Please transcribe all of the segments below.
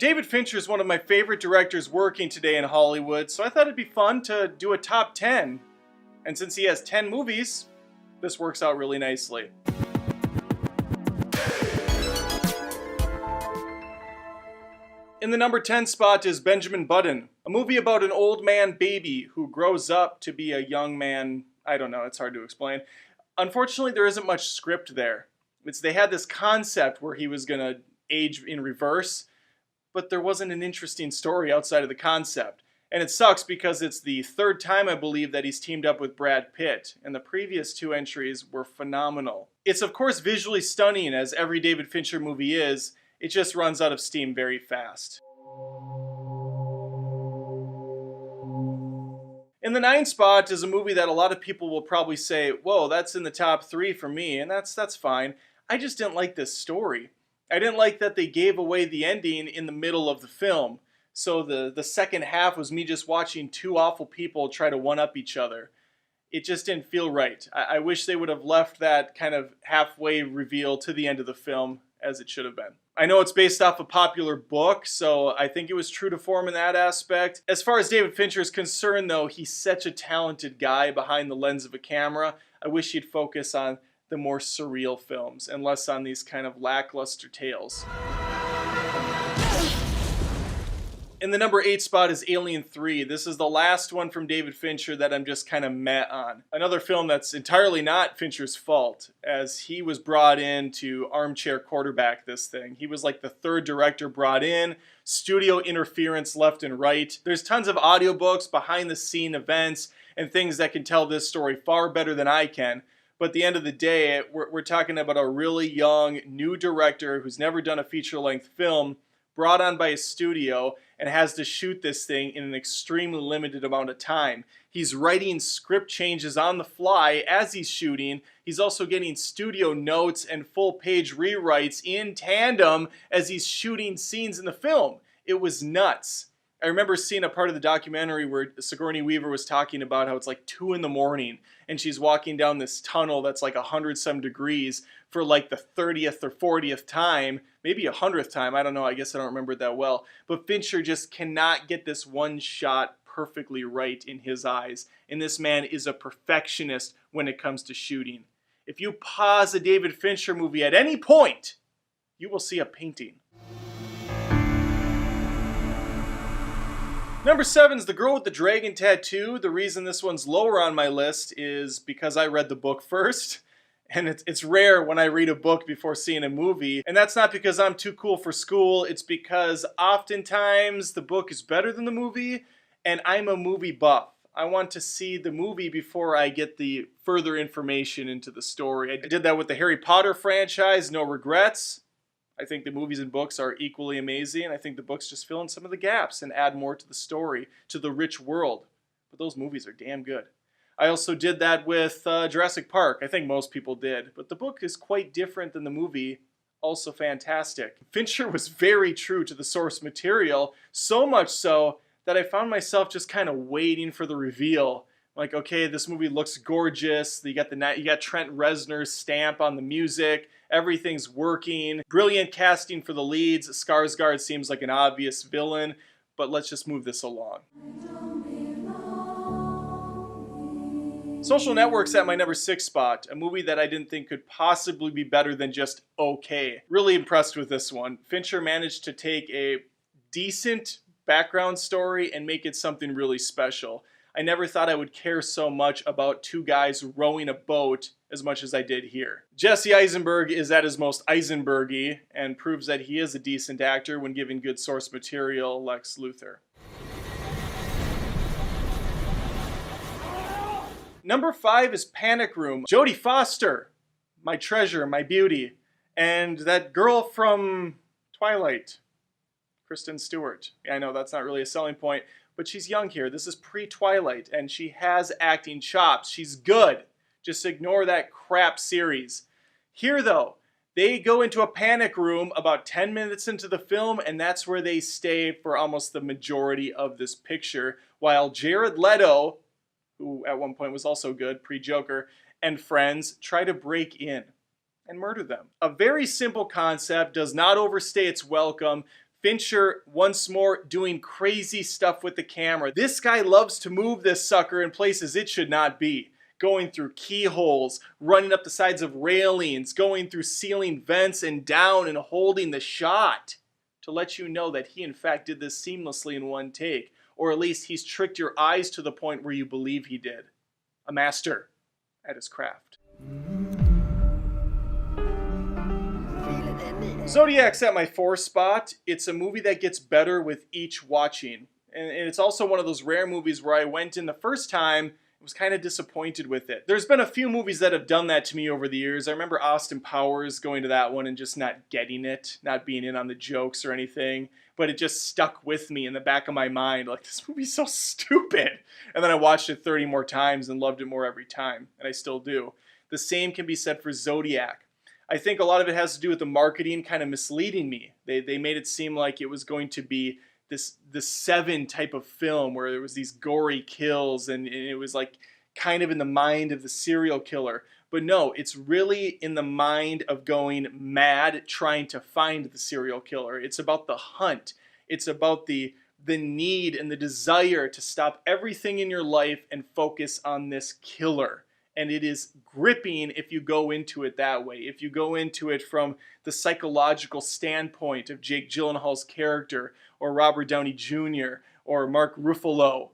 David Fincher is one of my favorite directors working today in Hollywood, so I thought it'd be fun to do a top 10. And since he has 10 movies, this works out really nicely. In the number 10 spot is Benjamin Button, a movie about an old man baby who grows up to be a young man. I don't know, it's hard to explain. Unfortunately, there isn't much script there. They had this concept where he was going to age in reverse, but there wasn't an interesting story outside of the concept. And it sucks because it's the third time, I believe, that he's teamed up with Brad Pitt, and the previous two entries were phenomenal. It's of course visually stunning, as every David Fincher movie is. It just runs out of steam very fast. In the 9th spot is a movie that a lot of people will probably say, whoa, that's in the top 3 for me, and that's fine. I just didn't like this story. I didn't like that they gave away the ending in the middle of the film. So the second half was me just watching two awful people try to one-up each other. It just didn't feel right. I wish they would have left that kind of halfway reveal to the end of the film as it should have been. I know it's based off a popular book, so I think it was true to form in that aspect. As far as David Fincher is concerned, though, he's such a talented guy behind the lens of a camera. I wish he'd focus on the more surreal films and less on these kind of lackluster tales. In the number 8 spot is Alien 3. This is the last one from David Fincher that I'm just kind of meh on. Another film that's entirely not Fincher's fault, as he was brought in to armchair quarterback this thing. He was like the third director brought in, studio interference left and right. There's tons of audiobooks, behind the scene events, and things that can tell this story far better than I can. But at the end of the day, we're talking about a really young, new director who's never done a feature-length film, brought on by a studio, and has to shoot this thing in an extremely limited amount of time. He's writing script changes on the fly as he's shooting. He's also getting studio notes and full-page rewrites in tandem as he's shooting scenes in the film. It was nuts. I remember seeing a part of the documentary where Sigourney Weaver was talking about how it's like 2 a.m. and she's walking down this tunnel that's like 100-some degrees for like the 30th or 40th time, maybe 100th time, I don't know, I guess I don't remember it that well. But Fincher just cannot get this one shot perfectly right in his eyes. And this man is a perfectionist when it comes to shooting. If you pause a David Fincher movie at any point, you will see a painting. Number 7 is The Girl with the Dragon Tattoo. The reason this one's lower on my list is because I read the book first. And it's rare when I read a book before seeing a movie. And that's not because I'm too cool for school. It's because oftentimes the book is better than the movie. And I'm a movie buff. I want to see the movie before I get the further information into the story. I did that with the Harry Potter franchise, no regrets. I think the movies and books are equally amazing. I think the books just fill in some of the gaps and add more to the story, to the rich world. But those movies are damn good. I also did that with Jurassic Park. I think most people did. But the book is quite different than the movie. Also fantastic. Fincher was very true to the source material, so much so that I found myself just kind of waiting for the reveal. Like, okay, this movie looks gorgeous. You got Trent Reznor's stamp on the music. Everything's working. Brilliant casting for the leads. Skarsgård seems like an obvious villain, but let's just move this along. Social Network's at my number 6 spot, a movie that I didn't think could possibly be better than just okay. Really impressed with this one. Fincher managed to take a decent background story and make it something really special. I never thought I would care so much about two guys rowing a boat as much as I did here. Jesse Eisenberg is at his most Eisenberg-y and proves that he is a decent actor when given good source material, Lex Luthor. Number 5 is Panic Room. Jodie Foster, my treasure, my beauty. And that girl from Twilight, Kristen Stewart. Yeah, I know that's not really a selling point, but she's young here. This is pre-Twilight, and she has acting chops. She's good. Just ignore that crap series. Here, though, they go into a panic room about 10 minutes into the film, and that's where they stay for almost the majority of this picture, while Jared Leto, who at one point was also good, pre-Joker, and friends try to break in and murder them. A very simple concept, does not overstay its welcome, Fincher, once more, doing crazy stuff with the camera. This guy loves to move this sucker in places it should not be. Going through keyholes, running up the sides of railings, going through ceiling vents and down and holding the shot to let you know that he in fact did this seamlessly in one take. Or at least he's tricked your eyes to the point where you believe he did. A master at his craft. Zodiac's at my 4 spot. It's a movie that gets better with each watching. And it's also one of those rare movies where I went in the first time, was kind of disappointed with it. There's been a few movies that have done that to me over the years. I remember Austin Powers going to that one and just not getting it, not being in on the jokes or anything, but it just stuck with me in the back of my mind, like, this movie's so stupid. And then I watched it 30 more times and loved it more every time, and I still do. The same can be said for Zodiac. I think a lot of it has to do with the marketing kind of misleading me. They made it seem like it was going to be this Seven type of film where there was these gory kills and it was like kind of in the mind of the serial killer. But no, it's really in the mind of going mad trying to find the serial killer. It's about the hunt. It's about the need and the desire to stop everything in your life and focus on this killer. And it is gripping if you go into it that way. If you go into it from the psychological standpoint of Jake Gyllenhaal's character, or Robert Downey Jr., or Mark Ruffalo,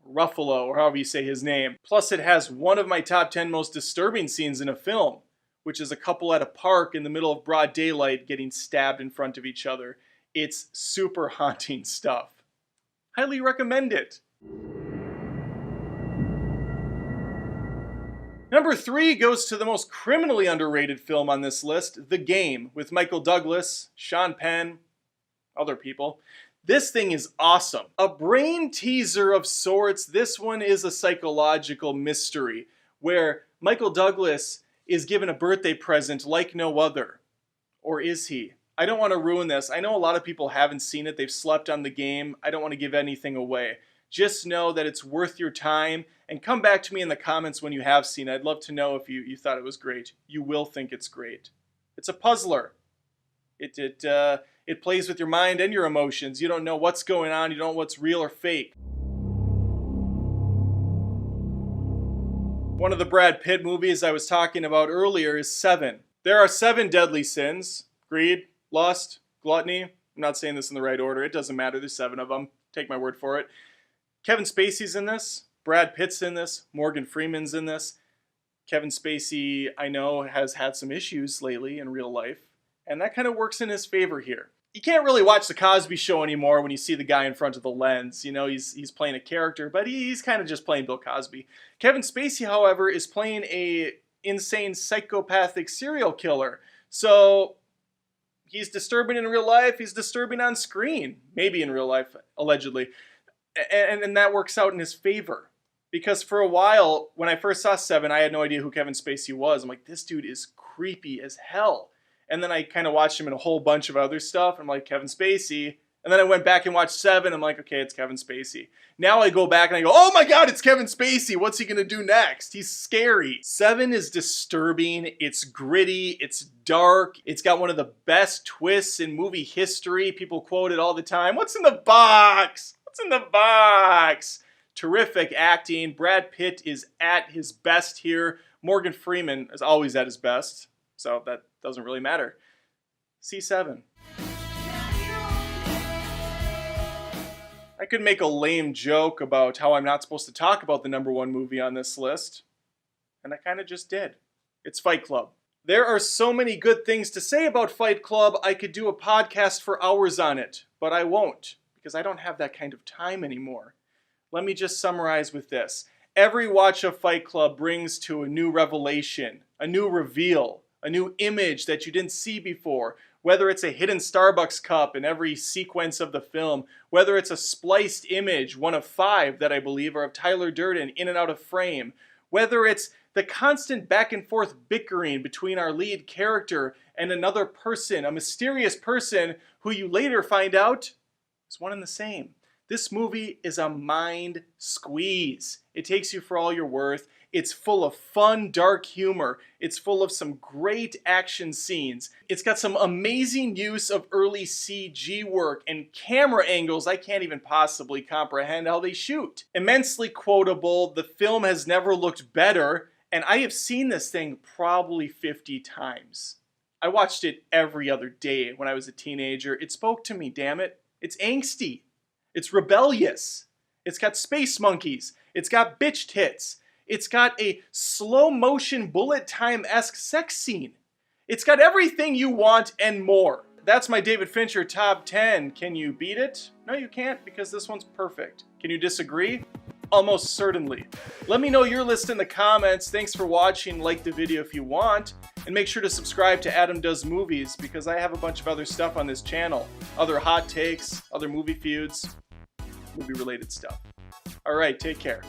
or however you say his name. Plus, it has one of my top 10 most disturbing scenes in a film, which is a couple at a park in the middle of broad daylight getting stabbed in front of each other. It's super haunting stuff. Highly recommend it. Number 3 goes to the most criminally underrated film on this list, The Game, with Michael Douglas, Sean Penn, other people. This thing is awesome. A brain teaser of sorts. This one is a psychological mystery where Michael Douglas is given a birthday present like no other. Or is he? I don't want to ruin this. I know a lot of people haven't seen it. They've slept on The Game. I don't want to give anything away. Just know that it's worth your time, and come back to me in the comments when you have seen it. I'd love to know if you thought it was great. You will think it's great. It's a puzzler. It plays with your mind and your emotions. You don't know what's going on. You don't know what's real or fake. One of the Brad Pitt movies I was talking about earlier is Seven. There are 7 deadly sins. Greed, lust, gluttony. I'm not saying this in the right order. It doesn't matter. There's 7 of them. Take my word for it. Kevin Spacey's in this. Brad Pitt's in this. Morgan Freeman's in this. Kevin Spacey, I know, has had some issues lately in real life, and that kind of works in his favor here. You can't really watch The Cosby Show anymore when you see the guy in front of the lens. You know, he's playing a character, but he's kind of just playing Bill Cosby. Kevin Spacey, however, is playing a insane psychopathic serial killer. So he's disturbing in real life. He's disturbing on screen. Maybe in real life, allegedly. And that works out in his favor. Because for a while, when I first saw Seven, I had no idea who Kevin Spacey was. I'm like, this dude is creepy as hell. And then I kind of watched him in a whole bunch of other stuff. I'm like, Kevin Spacey. And then I went back and watched Seven. I'm like, okay, it's Kevin Spacey. Now I go back and I go, oh my God, it's Kevin Spacey. What's he going to do next? He's scary. Seven is disturbing. It's gritty. It's dark. It's got one of the best twists in movie history. People quote it all the time. What's in the box? What's in the box? Terrific acting. Brad Pitt is at his best here. Morgan Freeman is always at his best. So that doesn't really matter. C7. I could make a lame joke about how I'm not supposed to talk about the number 1 movie on this list. And I kind of just did. It's Fight Club. There are so many good things to say about Fight Club, I could do a podcast for hours on it. But I won't, because I don't have that kind of time anymore. Let me just summarize with this. Every watch of Fight Club brings to a new revelation, a new reveal, a new image that you didn't see before. Whether it's a hidden Starbucks cup in every sequence of the film, whether it's a spliced image, one of 5 that I believe are of Tyler Durden in and out of frame, whether it's the constant back and forth bickering between our lead character and another person, a mysterious person who you later find out is one and the same. This movie is a mind squeeze. It takes you for all you're worth. It's full of fun, dark humor. It's full of some great action scenes. It's got some amazing use of early CG work and camera angles I can't even possibly comprehend how they shoot. Immensely quotable, the film has never looked better, and I have seen this thing probably 50 times. I watched it every other day when I was a teenager. It spoke to me, damn it. It's angsty. It's rebellious. It's got space monkeys. It's got bitch tits. It's got a slow motion bullet time-esque sex scene. It's got everything you want and more. That's my David Fincher top 10. Can you beat it? No, you can't, because this one's perfect. Can you disagree? Almost certainly. Let me know your list in the comments. Thanks for watching. Like the video if you want. And make sure to subscribe to Adam Does Movies, because I have a bunch of other stuff on this channel. Other hot takes, other movie feuds, movie-related stuff. All right, take care.